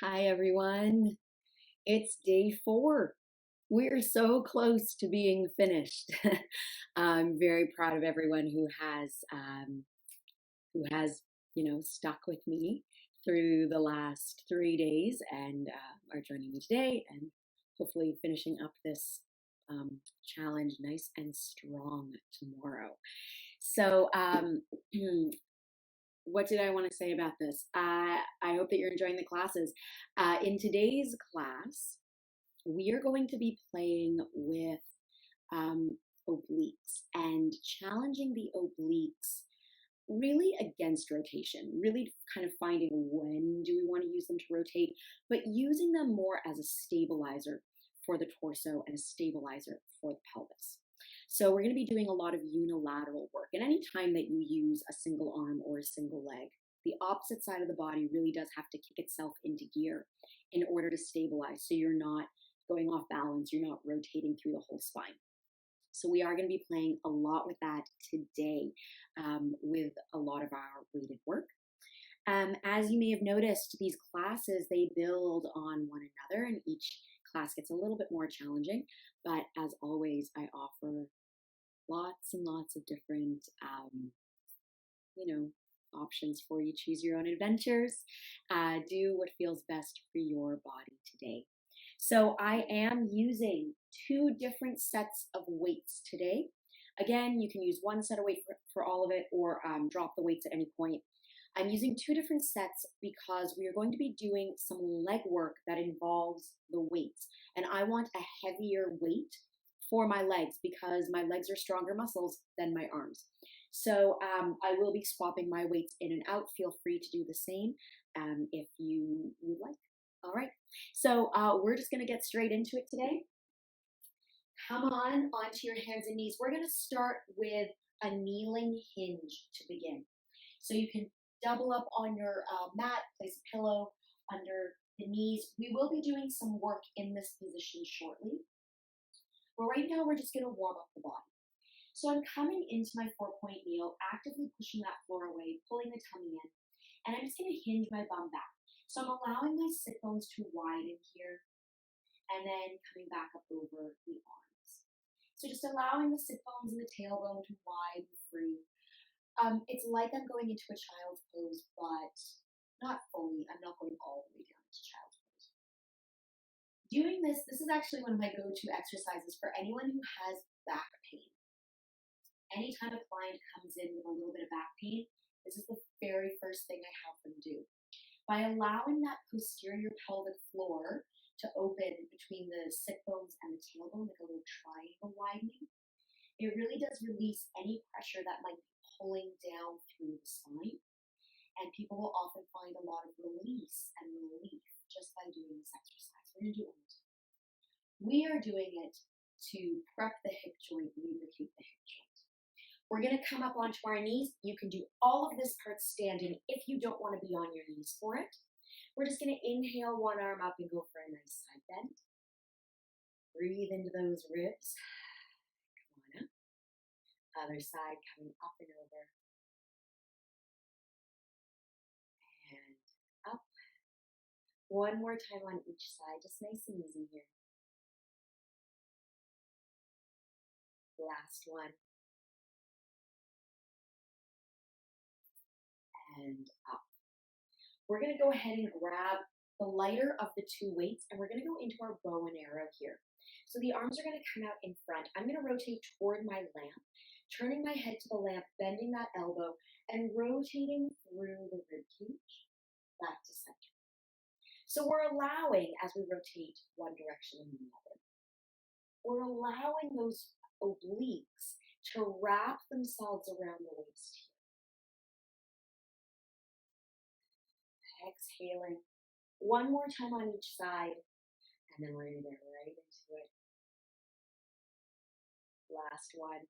Hi, everyone. It's day 4. We're so close to being finished. I'm very proud of everyone who has stuck with me through the last 3 days and are joining me today and hopefully finishing up this challenge nice and strong tomorrow. So, what did I want to say about this? I hope that you're enjoying the classes. In today's class, we are going to be playing with obliques and challenging the obliques really against rotation, really kind of finding when do we want to use them to rotate, but using them more as a stabilizer for the torso and a stabilizer for the pelvis. So we're going to be doing a lot of unilateral work. And any time that you use a single arm or a single leg, the opposite side of the body really does have to kick itself into gear in order to stabilize. So you're not going off balance, you're not rotating through the whole spine. So we are going to be playing a lot with that today with a lot of our weighted work. As you may have noticed, these classes, they build on one another and each class gets a little bit more challenging. But as always, I offer lots and lots of different, options for you. Choose your own adventures. Do what feels best for your body today. So I am using 2 different sets of weights today. Again, you can use one set of weight for all of it or drop the weights at any point. I'm using 2 different sets because we are going to be doing some leg work that involves the weights. And I want a heavier weight for my legs because my legs are stronger muscles than my arms. So I will be swapping my weights in and out. Feel free to do the same if you would like. All right, so we're just gonna get straight into it today. Come on onto your hands and knees. We're gonna start with a kneeling hinge to begin. So you can double up on your mat, place a pillow under the knees. We will be doing some work in this position shortly. But right now we're just gonna warm up the body. So I'm coming into my 4-point kneel, actively pushing that floor away, pulling the tummy in, and I'm just gonna hinge my bum back. So I'm allowing my sit bones to widen here, and then coming back up over the arms. So just allowing the sit bones and the tailbone to widen free. It's like I'm going into a child's pose, but not fully. I'm not going all the way down into child's pose. Doing this is actually one of my go-to exercises for anyone who has back pain. Anytime a client comes in with a little bit of back pain, this is the very first thing I have them do. By allowing that posterior pelvic floor to open between the sit bones and the tailbone, like a little triangle widening, it really does release any pressure that might be pulling down through the spine. And people will often find a lot of release and relief just by doing this exercise. We're going to do it all the time. We are doing it to prep the hip joint, lubricate the hip joint. We're going to come up onto our knees. You can do all of this part standing if you don't want to be on your knees for it. We're just going to inhale one arm up and go for a nice side bend. Breathe into those ribs. Come on up. Other side coming up and over. And up. One more time on each side, just nice and easy here. Last one. And up. We're going to go ahead and grab the lighter of the 2 weights, and we're going to go into our bow and arrow here. So the arms are going to come out in front. I'm going to rotate toward my lamp, turning my head to the lamp, bending that elbow, and rotating through the rib cage back to center. So we're allowing, as we rotate one direction and the other, we're allowing those obliques to wrap themselves around the waist here. Exhaling. One more time on each side, and then we're going to get right into it. Last one,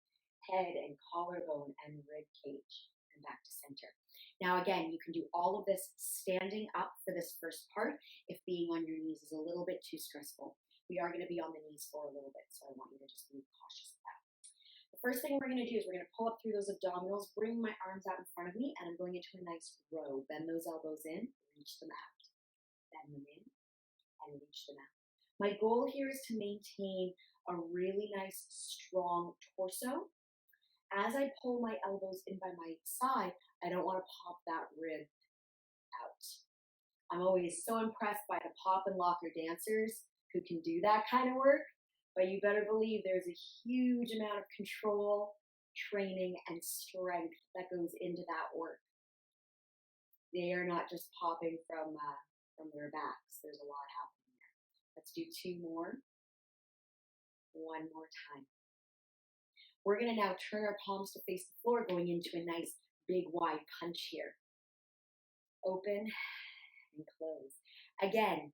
head and collarbone and rib cage, and back to center. Now again, you can do all of this standing up for this first part if being on your knees is a little bit too stressful. We are going to be on the knees for a little bit, so I want you to just be cautious of that. The first thing we're going to do is we're going to pull up through those abdominals, bring my arms out in front of me, and I'm going into a nice row. Bend those elbows in, reach them out. bend them in, and reach them out. My goal here is to maintain a really nice, strong torso. As I pull my elbows in by my side, I don't want to pop that rib out. I'm always so impressed by the pop and locker dancers who can do that kind of work, but you better believe there's a huge amount of control, training, and strength that goes into that work. They are not just popping from their backs. There's a lot happening there. Let's do two more. One more time. We're going to now turn our palms to face the floor, going into a nice big wide punch here. Open and close. Again,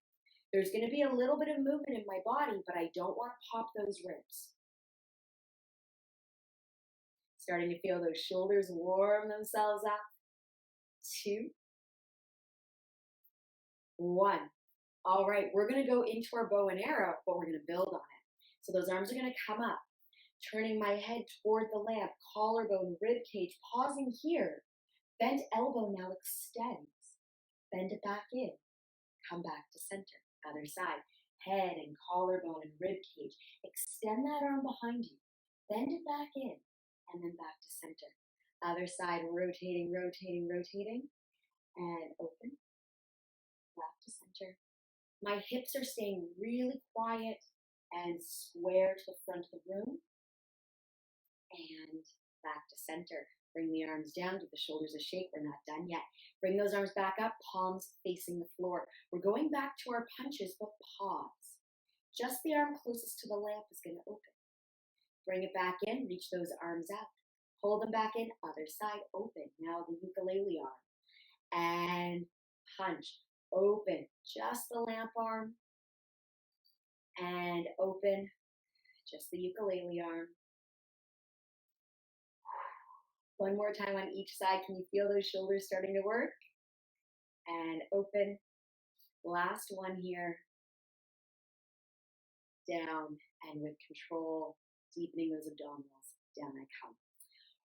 there's going to be a little bit of movement in my body, but I don't want to pop those ribs. Starting to feel those shoulders warm themselves up. 2, 1. All right, we're going to go into our bow and arrow, but we're going to build on it. So those arms are going to come up, turning my head toward the lamp, collarbone, rib cage, pausing here. Bent elbow now extends. Bend it back in. Come back to center. Other side. Head and collarbone and rib cage. Extend that arm behind you. Bend it back in and then back to center. Other side, rotating, rotating, rotating. And open. Back to center. My hips are staying really quiet and square to the front of the room. And back to center. Bring the arms down, give the shoulders a shake. We're not done yet. Bring those arms back up, palms facing the floor. We're going back to our punches, but pause. Just the arm closest to the lamp is going to open. Bring it back in, reach those arms out. Hold them back in, other side, open. Now the ukulele arm. And punch, open. Just the lamp arm. And open, just the ukulele arm. One more time on each side. Can you feel those shoulders starting to work? And open. Last one here. Down and with control, deepening those abdominals. Down I come.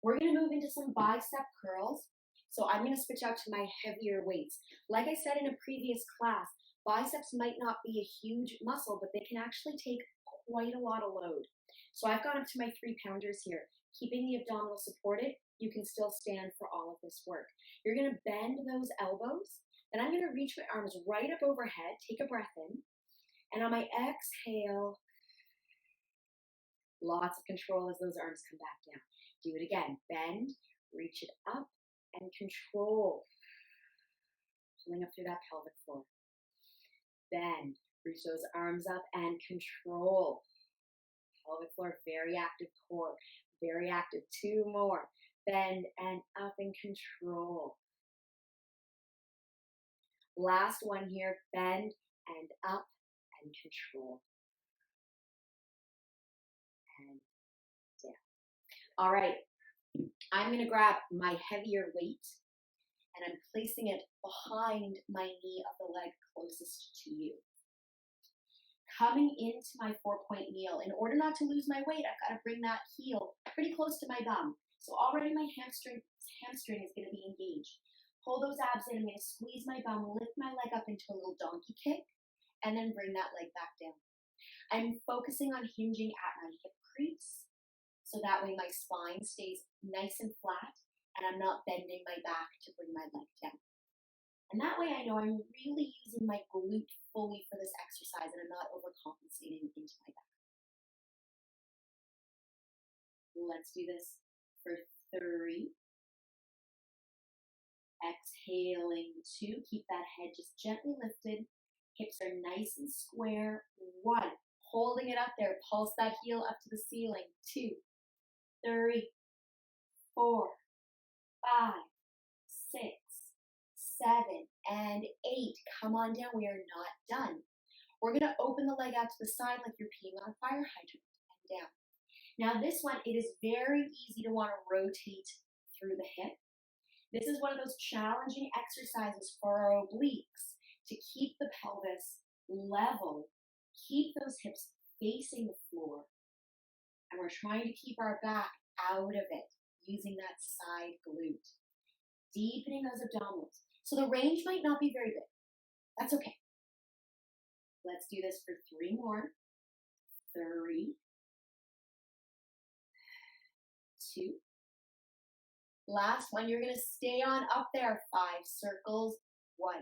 We're going to move into some bicep curls. So I'm going to switch out to my heavier weights. Like I said in a previous class, biceps might not be a huge muscle, but they can actually take quite a lot of load. So I've gone up to my 3-pounders here. Keeping the abdominals supported, you can still stand for all of this work. You're going to bend those elbows. Then I'm going to reach my arms right up overhead. Take a breath in. And on my exhale, lots of control as those arms come back down. Do it again. Bend, reach it up, and control. Pulling up through that pelvic floor. Bend, reach those arms up, and control. Pelvic floor, very active core. Very active. 2 more. Bend and up and control. Last one here. Bend and up and control. And down. All right. I'm going to grab my heavier weight and I'm placing it behind my knee of the leg closest to you. Coming into my 4-point kneel. In order not to lose my weight, I've got to bring that heel pretty close to my bum. So already my hamstring is going to be engaged. Pull those abs in. I'm going to squeeze my bum, lift my leg up into a little donkey kick, and then bring that leg back down. I'm focusing on hinging at my hip crease, so that way my spine stays nice and flat, and I'm not bending my back to bring my leg down. And that way I know I'm really using my glute fully for this exercise and I'm not overcompensating into my back. Let's do this for 3. Exhaling 2. Keep that head just gently lifted. Hips are nice and square. 1. Holding it up there. Pulse that heel up to the ceiling. 2, 3, 4, 5, 6, 7, and 8. Come on down. We are not done. We're going to open the leg out to the side like you're peeing on a fire hydrant and down. Now this one, it is very easy to want to rotate through the hip. This is one of those challenging exercises for our obliques to keep the pelvis level, keep those hips facing the floor, and we're trying to keep our back out of it using that side glute. Deepening those abdominals. So the range might not be very big. That's okay. Let's do this for 3 more. 3, 2. Last one, you're gonna stay on up there. 5 circles. 1,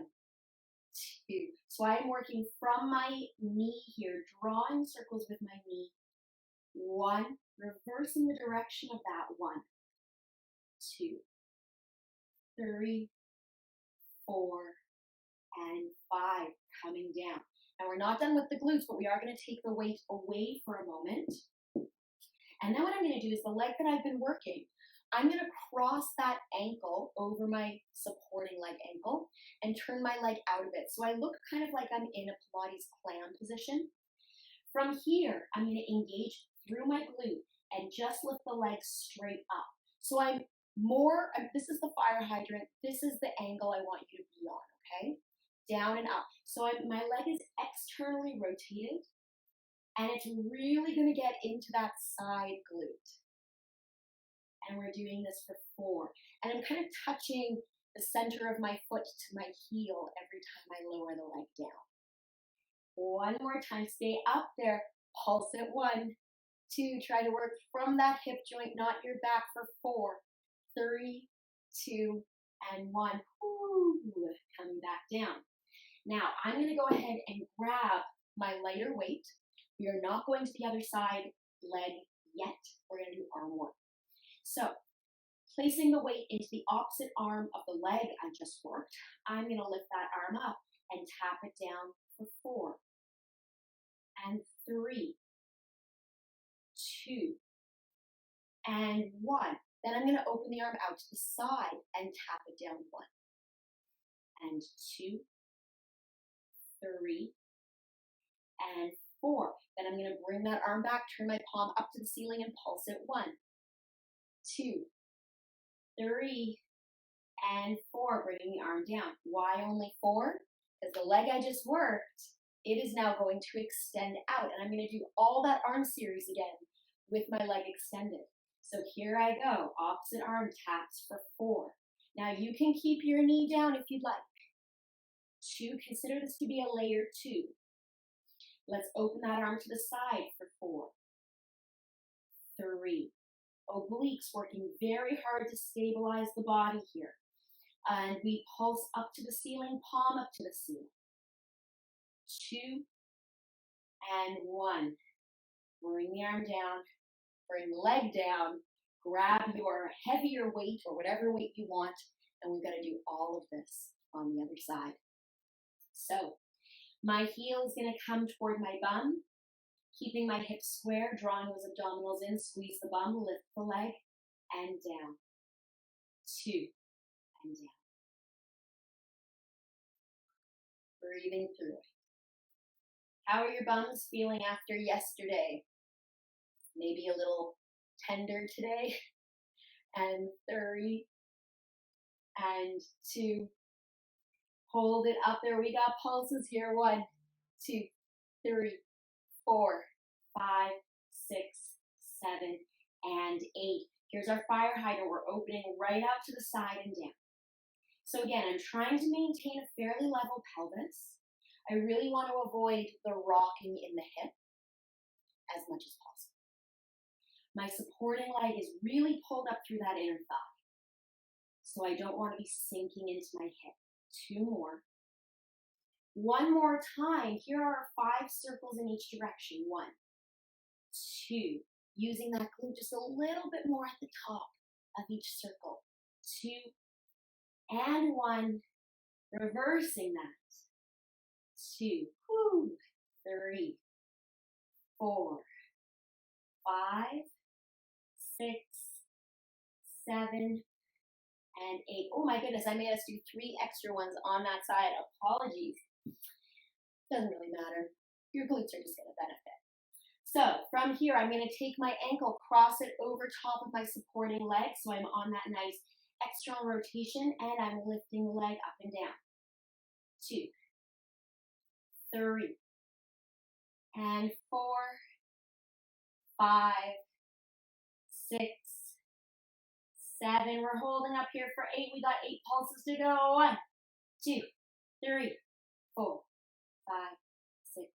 2. So I'm working from my knee here, drawing circles with my knee. 1, reversing the direction of that. 1, 2, 3, 4, and 5. Coming down. Now we're not done with the glutes, but we are going to take the weight away for a moment. And then what I'm going to do is the leg that I've been working, I'm going to cross that ankle over my supporting leg ankle and turn my leg out of it. So I look kind of like I'm in a Pilates clam position. From here, I'm going to engage through my glute and just lift the leg straight up. So I'm more, this is the fire hydrant, this is the angle I want you to be on, okay? Down and up. So my leg is externally rotated, and it's really going to get into that side glute. And we're doing this for 4. And I'm kind of touching the center of my foot to my heel every time I lower the leg down. 1 more time, stay up there, pulse it. 1, 2, try to work from that hip joint, not your back, for 4, 3, 2, and 1. Ooh, coming back down. Now, I'm going to go ahead and grab my lighter weight. We are not going to the other side leg yet. We're going to do arm work. So, placing the weight into the opposite arm of the leg I just worked, I'm going to lift that arm up and tap it down for 4, and 3, 2, and 1. Then I'm going to open the arm out to the side and tap it down. 1, and 2, 3, and 4. Then I'm going to bring that arm back, turn my palm up to the ceiling and pulse it. 1, 2, 3, and 4. Bringing the arm down. Why only 4? Because the leg I just worked, it is now going to extend out. And I'm going to do all that arm series again with my leg extended. So here I go. Opposite arm taps for 4. Now you can keep your knee down if you'd like. 2, consider this to be a layer 2. Let's open that arm to the side for 4, 3. Obliques working very hard to stabilize the body here. And we pulse up to the ceiling, palm up to the ceiling. 2, and 1. Bring the arm down, bring the leg down, grab your heavier weight or whatever weight you want, and we're going to do all of this on the other side. So, my heel is going to come toward my bum, keeping my hips square, drawing those abdominals in, squeeze the bum, lift the leg, and down. 2, and down. Breathing through it. How are your bums feeling after yesterday? Maybe a little tender today. And 3, and 2. Hold it up there. We got pulses here. 1, 2, 3, 4, 5, 6, 7, and 8. Here's our fire hydrant. We're opening right out to the side and down. So again, I'm trying to maintain a fairly level pelvis. I really want to avoid the rocking in the hip as much as possible. My supporting leg is really pulled up through that inner thigh. So I don't want to be sinking into my hip. 2 more. 1 more time. Here are 5 circles in each direction. 1, 2. Using that glute just a little bit more at the top of each circle. 2, and 1. Reversing that. 2, 3, 4, 5, 6, 7, and 8. Oh my goodness, I made us do 3 extra ones on that side. Apologies. Doesn't really matter. Your glutes are just going to benefit. So from here, I'm going to take my ankle, cross it over top of my supporting leg, so I'm on that nice external rotation, and I'm lifting the leg up and down. 2, 3, and 4, 5, 6, 7. We're holding up here for 8. We got 8 pulses to go. 1, 2, 3, 4, 5, 6,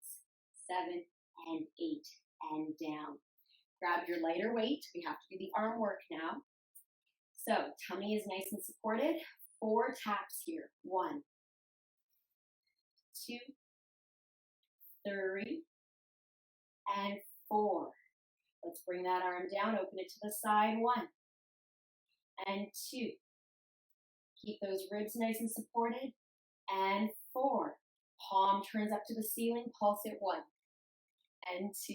7, and 8, and down. Grab your lighter weight. We have to do the arm work now. So tummy is nice and supported. 4 taps here. 1, 2, 3, and 4. Let's bring that arm down. Open it to the side. 1, and 2. Keep those ribs nice and supported. And 4. Palm turns up to the ceiling. Pulse it. 1, and 2,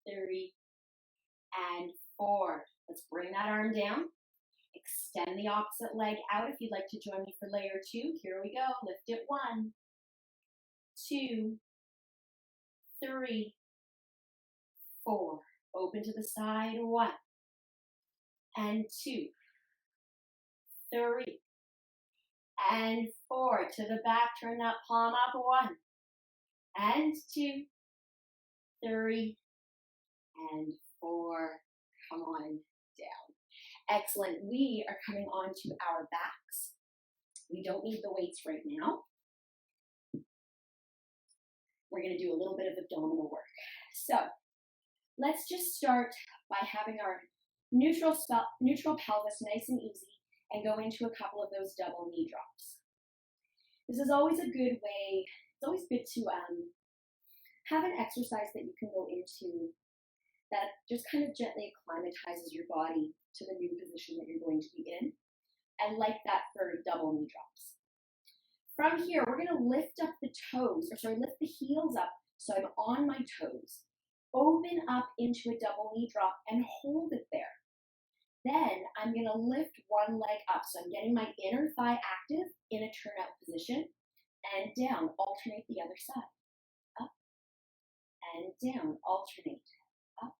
3, and 4. Let's bring that arm down. Extend the opposite leg out. If you'd like to join me for layer 2, here we go. Lift it. 1, 2, 3, 4. Open to the side. 1, and 2, 3, and 4. To the back, turn that palm up. 1, and 2, 3, and 4. Come on down. Excellent. We are coming on to our backs. We don't need the weights right now. We're going to do a little bit of abdominal work. So let's just start by having our neutral pelvis nice and easy and go into a couple of those double knee drops. This is always a good way. It's always good to have an exercise that you can go into that just kind of gently acclimatizes your body to the new position that you're going to be in. And like that for double knee drops. From here, we're going to lift up the toes, lift the heels up so I'm on my toes. Open up into a double knee drop and hold it there. Then I'm going to lift one leg up. So I'm getting my inner thigh active in a turnout position and down. Alternate the other side. Up and down. Alternate. Up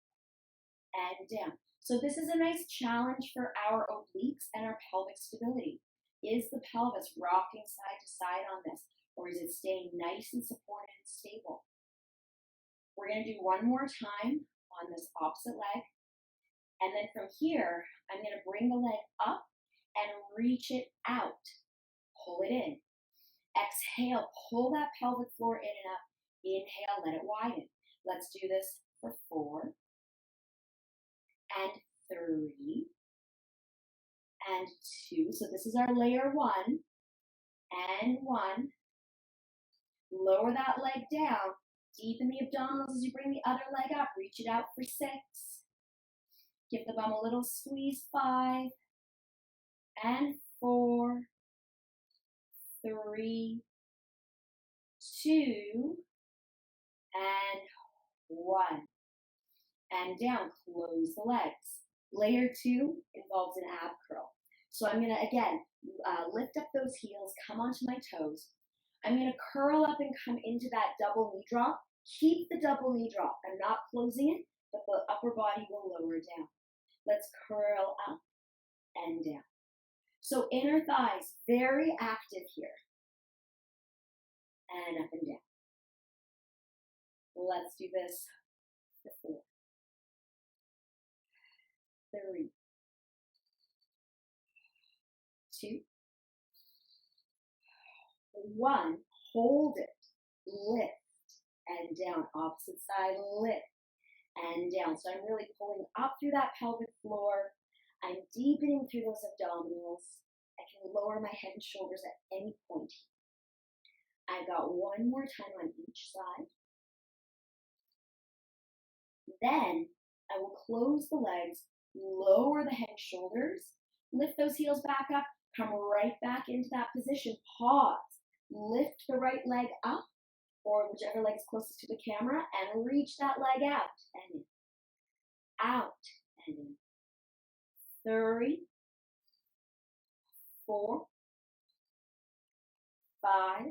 and down. So this is a nice challenge for our obliques and our pelvic stability. Is the pelvis rocking side to side on this, or is it staying nice and supported and stable? We're going to do one more time on this opposite leg. And then from here, I'm going to bring the leg up and reach it out. Pull it in. Exhale, pull that pelvic floor in and up. Inhale, let it widen. Let's do this for 4, and 3, and 2. So this is our layer 1, and 1. Lower that leg down. Deepen the abdominals as you bring the other leg up. Reach it out for 6. Give the bum a little squeeze. 5, and 4, 3, 2, and 1. And down, close the legs. Layer 2 involves an ab curl. So I'm going to, again, lift up those heels, come onto my toes. I'm going to curl up and come into that double knee drop. Keep the double knee drop. I'm not closing it, but the upper body will lower down. Let's curl up and down. So inner thighs, very active here. And up and down. Let's do this for 4, 3, 2, 1. Hold it. Lift and down. Opposite side, lift and down. So I'm really pulling up through that pelvic floor. I'm deepening through those abdominals. I can lower my head and shoulders at any point. I've got one more time on each side. Then I will close the legs, lower the head and shoulders, lift those heels back up, come right back into that position. Pause. Lift the right leg up, or whichever leg is closest to the camera, and reach that leg out and in. Out and in. 3, 4, 5,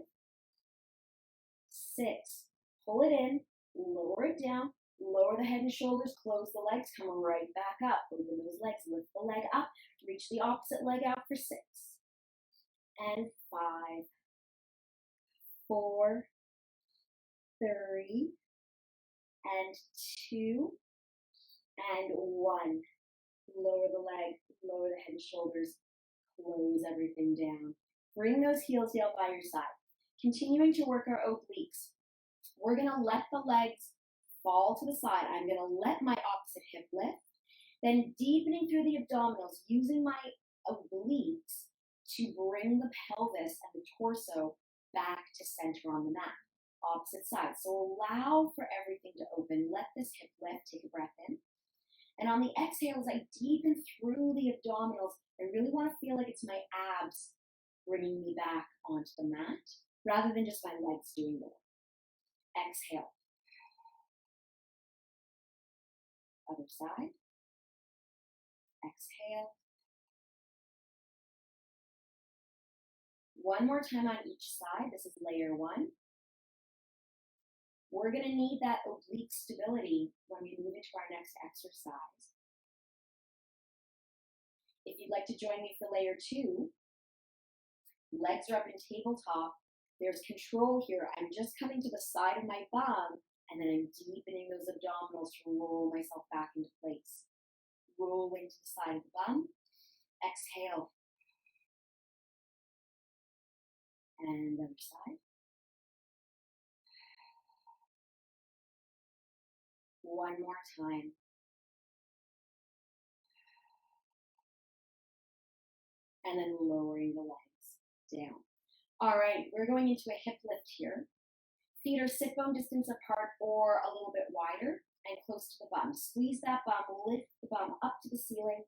6. Pull it in, lower it down, lower the head and shoulders, close the legs, come right back up. Open those legs, lift the leg up, reach the opposite leg out for 6. And 5, 4, 3, and 2, and 1. Lower the leg, lower the head and shoulders, close everything down. Bring those heels out by your side. Continuing to work our obliques. We're gonna let the legs fall to the side. I'm gonna let my opposite hip lift, then deepening through the abdominals, using my obliques to bring the pelvis and the torso back to center on the mat. Opposite side. So allow for everything to open. Let this hip lift. Take a breath in. And on the exhale, as I deepen through the abdominals, I really want to feel like it's my abs bringing me back onto the mat rather than just my legs doing the work. Exhale. Other side. Exhale. One more time on each side. This is layer one. We're going to need that oblique stability when we move into our next exercise. If you'd like to join me for layer two, legs are up in tabletop. There's control here. I'm just coming to the side of my bum, and then I'm deepening those abdominals to roll myself back into place. Rolling to the side of the bum. Exhale. And the other side. One more time. And then lowering the legs down. All right, we're going into a hip lift here. Feet are sit bone distance apart or a little bit wider and close to the bum. Squeeze that bum, lift the bum up to the ceiling,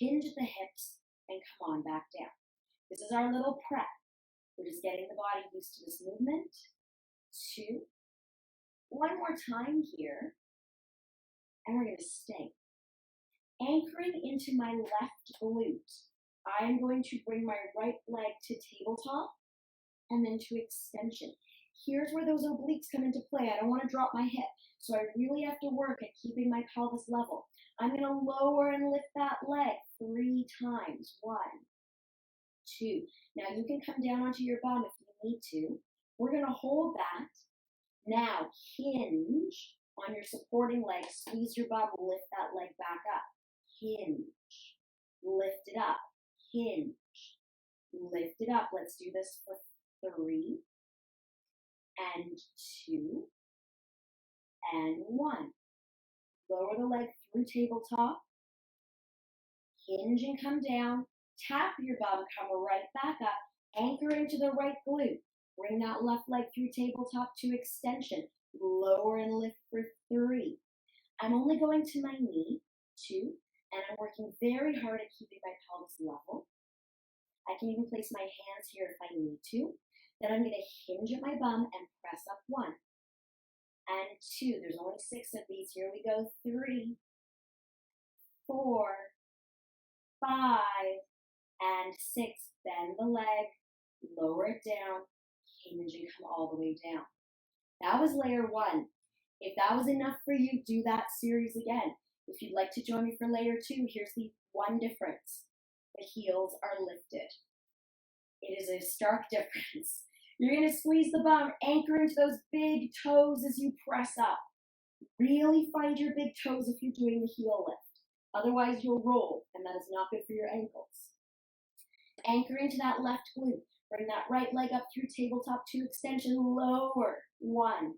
hinge at the hips, and come on back down. This is our little prep. We're just getting the body used to this movement. Two. One more time here. And we're going to stay. Anchoring into my left glute, I am going to bring my right leg to tabletop and then to extension. Here's where those obliques come into play. I don't want to drop my hip, so I really have to work at keeping my pelvis level. I'm going to lower and lift that leg 3 times. 1, 2. Now you can come down onto your bum if you need to. We're going to hold that. Now hinge on your supporting leg, squeeze your bum, lift that leg back up. Hinge, lift it up, hinge, lift it up. Let's do this for 3, and 2, and 1. Lower the leg through tabletop, hinge and come down, tap your bum, come right back up, anchor into the right glute. Bring that left leg through tabletop to extension. Lower and lift for 3. I'm only going to my knee, 2, and I'm working very hard at keeping my pelvis level. I can even place my hands here if I need to. Then I'm going to hinge at my bum and press up 1. And 2. There's only 6 of these. Here we go. 3, 4, 5, and 6. Bend the leg, lower it down, hinge and come all the way down. That was layer 1. If that was enough for you, do that series again. If you'd like to join me for layer 2, here's the one difference. The heels are lifted. It is a stark difference. You're going to squeeze the bum, anchor into those big toes as you press up. Really find your big toes if you're doing the heel lift. Otherwise, you'll roll, and that is not good for your ankles. Anchor into that left glute. Bring that right leg up through tabletop to extension. Lower. 1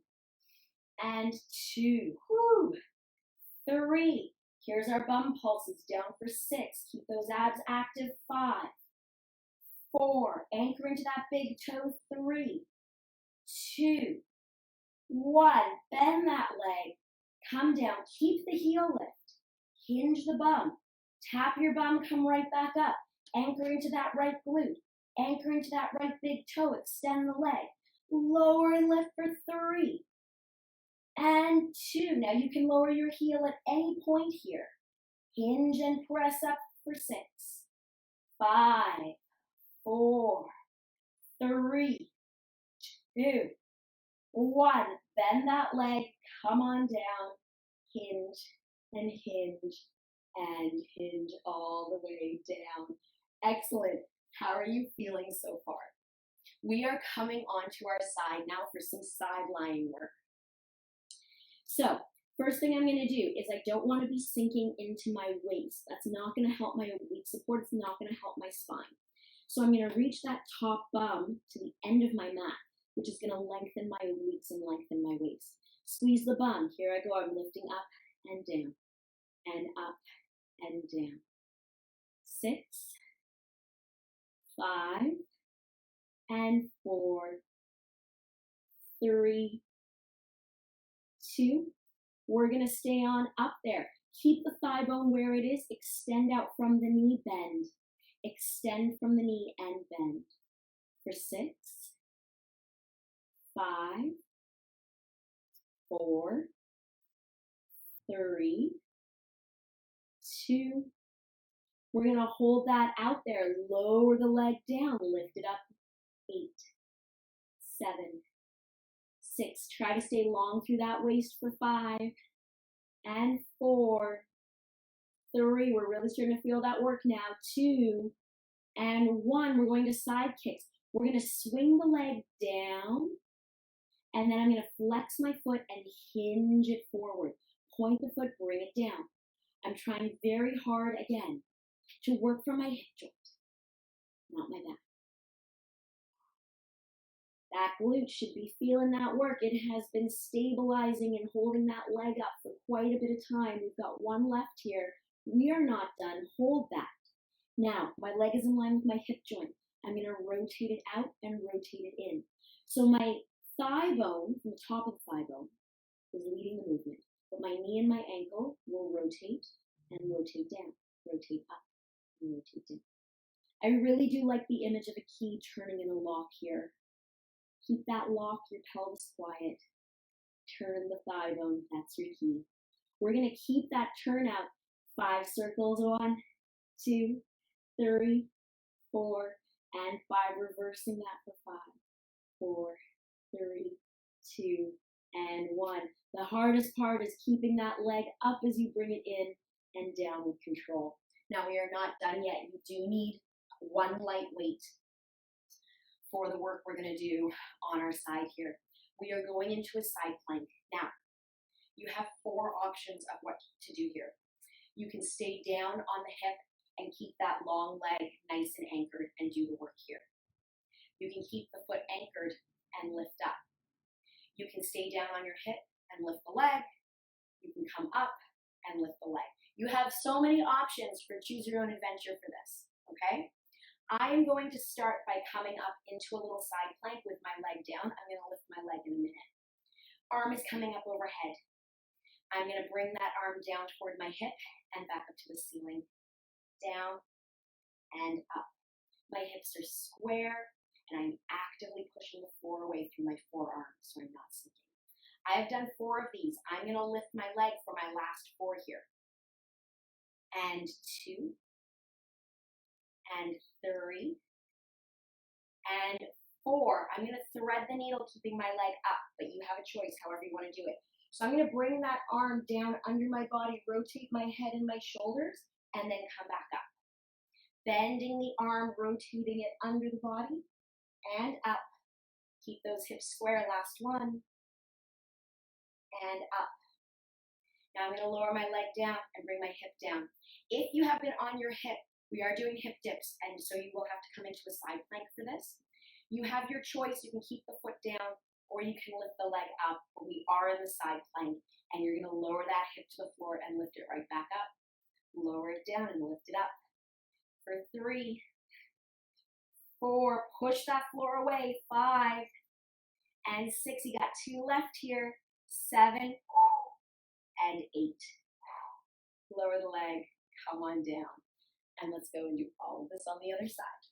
and 2. Whew. 3. Here's our bum pulses. Down for 6. Keep those abs active. 5, 4. Anchor into that big toe. 3, 2, 1. Bend that leg. Come down. Keep the heel lift. Hinge the bum. Tap your bum. Come right back up. Anchor into that right glute. Anchor into that right big toe. Extend the leg. Lower and lift for 3 and 2. Now you can lower your heel at any point here. Hinge and press up for 6, 5, 4, 3, 2, 1. Bend that leg. Come on down. Hinge and hinge and hinge all the way down. Excellent. How are you feeling so far? We are coming onto our side now for some side lying work. So, first thing I'm going to do is I don't want to be sinking into my waist. That's not going to help my oblique support. It's not going to help my spine. So I'm going to reach that top bum to the end of my mat. which is going to lengthen my obliques and lengthen my waist. Squeeze the bum. Here I go. I'm lifting up and down and up and down. 6, 5, and 4, 3, 2. We're going to stay on up there. Keep the thigh bone where it is. Extend out from the knee, bend. Extend from the knee and bend. For 6, 5, 4, 3, 2. We're going to hold that out there. Lower the leg down. Lift it up. 8, 7, 6. Try to stay long through that waist for 5 and 4, 3. We're really starting to feel that work now. 2 and 1. We're going to side kicks. We're going to swing the leg down, and then I'm going to flex my foot and hinge it forward. Point the foot, bring it down. I'm trying very hard again to work from my hip joint, not my back. That glute should be feeling that work. It has been stabilizing and holding that leg up for quite a bit of time. We've got one left here. We are not done. Hold that. Now, my leg is in line with my hip joint. I'm going to rotate it out and rotate it in. So my thigh bone, from the top of the thigh bone, is leading the movement. But my knee and my ankle will rotate and rotate down, rotate up and rotate down. I really do like the image of a key turning in a lock here. Keep that lock, your pelvis quiet. Turn the thigh bone, that's your key. We're going to keep that turn out. 5 circles, 1, 2, 3, 4, and 5. Reversing that for 5, 4, 3, 2, and 1. The hardest part is keeping that leg up as you bring it in and down with control. Now we are not done yet. You do need one light weight for the work we're going to do on our side here. We are going into a side plank. Now, you have 4 options of what to do here. You can stay down on the hip and keep that long leg nice and anchored and do the work here. You can keep the foot anchored and lift up. You can stay down on your hip and lift the leg. You can come up and lift the leg. You have so many options for choose your own adventure for this, okay? I am going to start by coming up into a little side plank with my leg down. I'm going to lift my leg in a minute. Arm is coming up overhead. I'm going to bring that arm down toward my hip and back up to the ceiling. Down and up. My hips are square, and I'm actively pushing the floor away through my forearms so I'm not sinking. I have done 4 of these. I'm going to lift my leg for my last 4 here. And 2. And 3, and 4. I'm going to thread the needle, keeping my leg up, but you have a choice however you want to do it. So I'm going to bring that arm down under my body, rotate my head and my shoulders, and then come back up. Bending the arm, rotating it under the body, and up. Keep those hips square, last one, and up. Now I'm going to lower my leg down and bring my hip down. If you have been on your hip, we are doing hip dips, and so you will have to come into a side plank for this. You have your choice. You can keep the foot down, or you can lift the leg up. We are in the side plank, and you're going to lower that hip to the floor and lift it right back up. Lower it down and lift it up. For 3, 4, push that floor away. 5, and 6. You got 2 left here. 7, and 8. Lower the leg, come on down. And let's go and do all of this on the other side.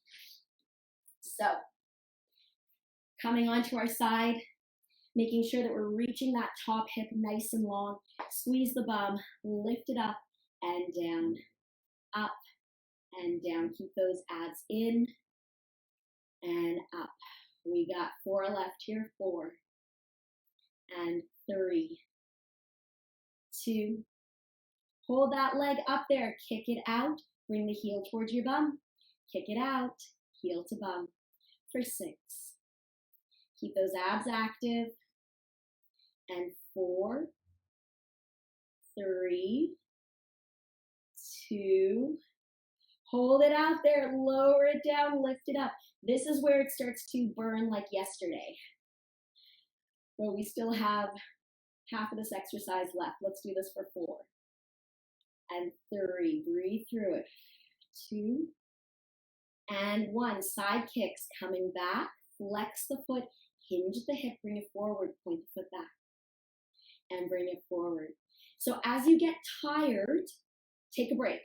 So, coming onto our side, making sure that we're reaching that top hip nice and long. Squeeze the bum, lift it up and down, up and down. Keep those abs in and up. We got 4 left here. 4, and 3, 2. Hold that leg up there. Kick it out. Bring the heel towards your bum. Kick it out. Heel to bum. For 6. Keep those abs active. And 4, 3, 2. Hold it out there. Lower it down. Lift it up. This is where it starts to burn like yesterday. but we still have half of this exercise left. Let's do this for 4 and 3. Breathe through it. 2 and 1. Side kicks coming back. Flex the foot, hinge the hip, bring it forward, point the foot back, and bring it forward. So as you get tired, take a break.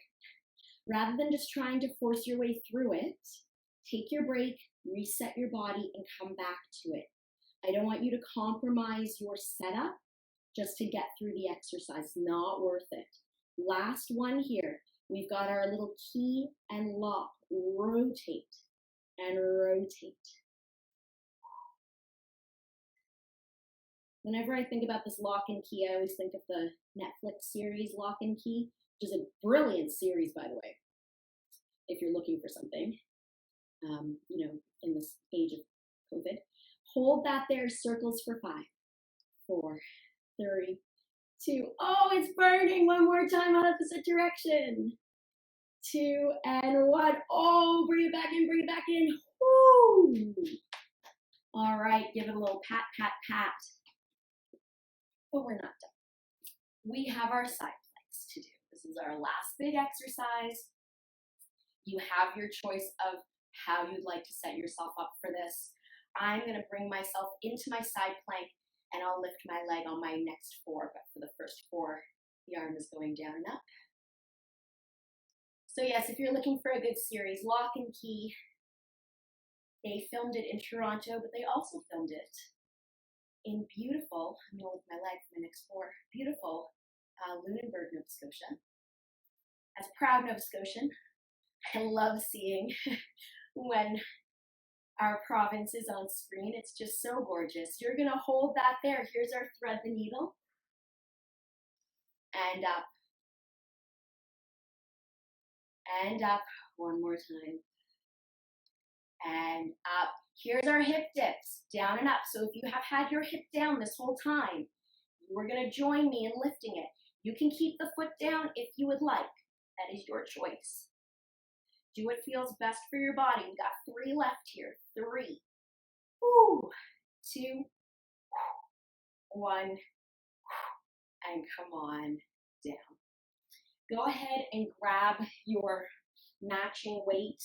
Rather than just trying to force your way through it, take your break, reset your body, and come back to it. I don't want you to compromise your setup just to get through the exercise. Not worth it. Last one here. We've got our little key and lock. Rotate and rotate. Whenever I think about this lock and key, I always think of the Netflix series Lock and Key, which is a brilliant series, by the way, if you're looking for something, in this age of COVID. Hold that there, circles for 5, 4, 3, 2. Oh, it's burning. One more time, opposite direction. 2 and 1. Oh, bring it back in, bring it back in. Woo! All right, give it a little pat, pat, pat. But we're not done. We have our side planks to do. This is our last big exercise. You have your choice of how you'd like to set yourself up for this. I'm going to bring myself into my side plank and I'll lift my leg on my next 4, but for the first 4, the arm is going down and up. So yes, if you're looking for a good series, Lock and Key, they filmed it in Toronto, but they also filmed it in beautiful, I'm going to lift my leg for my next 4, beautiful Lunenburg, Nova Scotia. As a proud Nova Scotian, I love seeing when our province is on screen. It's just so gorgeous. You're going to hold that there. Here's our thread the needle. And up. And up. One more time. And up. Here's our hip dips. Down and up. So if you have had your hip down this whole time, you're going to join me in lifting it. You can keep the foot down if you would like. That is your choice. Do what feels best for your body. We got 3 left here. 3. Woo. 2. 1. And come on down. Go ahead and grab your matching weight.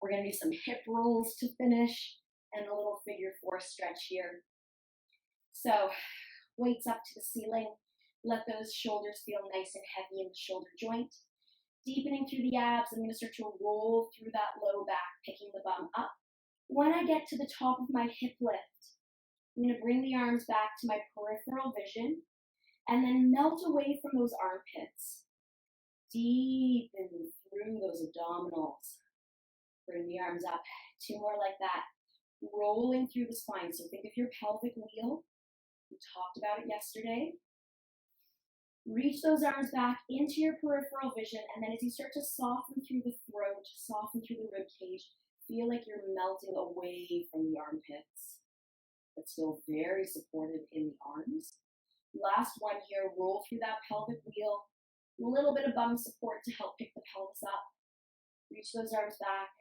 We're going to do some hip rolls to finish and a little figure 4 stretch here. So weights up to the ceiling. Let those shoulders feel nice and heavy in the shoulder joint. Deepening through the abs, I'm going to start to roll through that low back, picking the bum up. When I get to the top of my hip lift, I'm going to bring the arms back to my peripheral vision and then melt away from those armpits. Deepen through those abdominals. Bring the arms up. 2 more like that. Rolling through the spine. So think of your pelvic wheel. We talked about it yesterday. Reach those arms back into your peripheral vision, and then as you start to soften through the throat, soften through the rib cage, feel like you're melting away from the armpits, but still very supportive in the arms. Last one here, roll through that pelvic wheel, a little bit of bum support to help pick the pelvis up. Reach those arms back,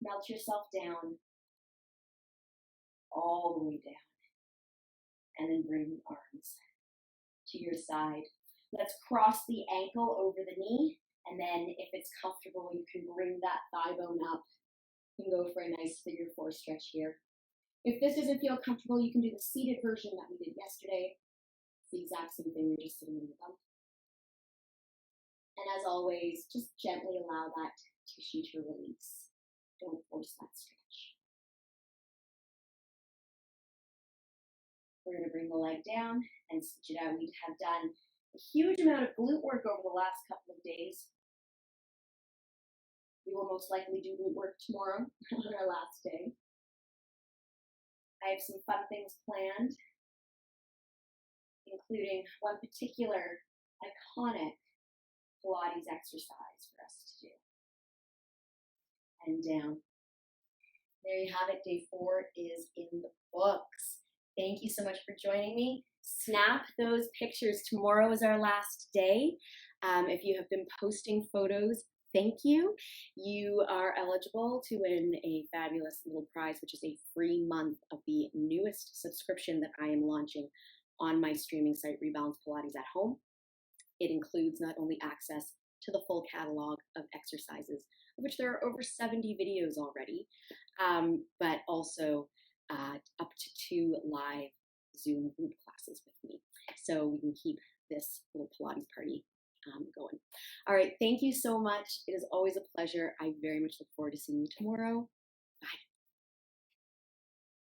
melt yourself down, all the way down, and then bring the arms to your side. Let's cross the ankle over the knee, and then if it's comfortable, you can bring that thigh bone up and go for a nice figure 4 stretch here. If this doesn't feel comfortable, you can do the seated version that we did yesterday. It's the exact same thing, you're just sitting in the bump. And as always, just gently allow that tissue to release. Don't force that stretch. We're going to bring the leg down and switch it out. We have done a huge amount of glute work over the last couple of days. We will most likely do glute work tomorrow on our last day. I have some fun things planned, including one particular iconic Pilates exercise for us to do. And down. There you have it. Day 4 is in the books. Thank you so much for joining me. Snap those pictures. Tomorrow is our last day. If you have been posting photos, thank you. You are eligible to win a fabulous little prize, which is a free month of the newest subscription that I am launching on my streaming site, Rebalance Pilates at Home. It includes not only access to the full catalog of exercises, of which there are over 70 videos already, but also up to 2 live Zoom group classes with me. So we can keep this little Pilates party going. All right, thank you so much. It is always a pleasure. I very much look forward to seeing you tomorrow. Bye.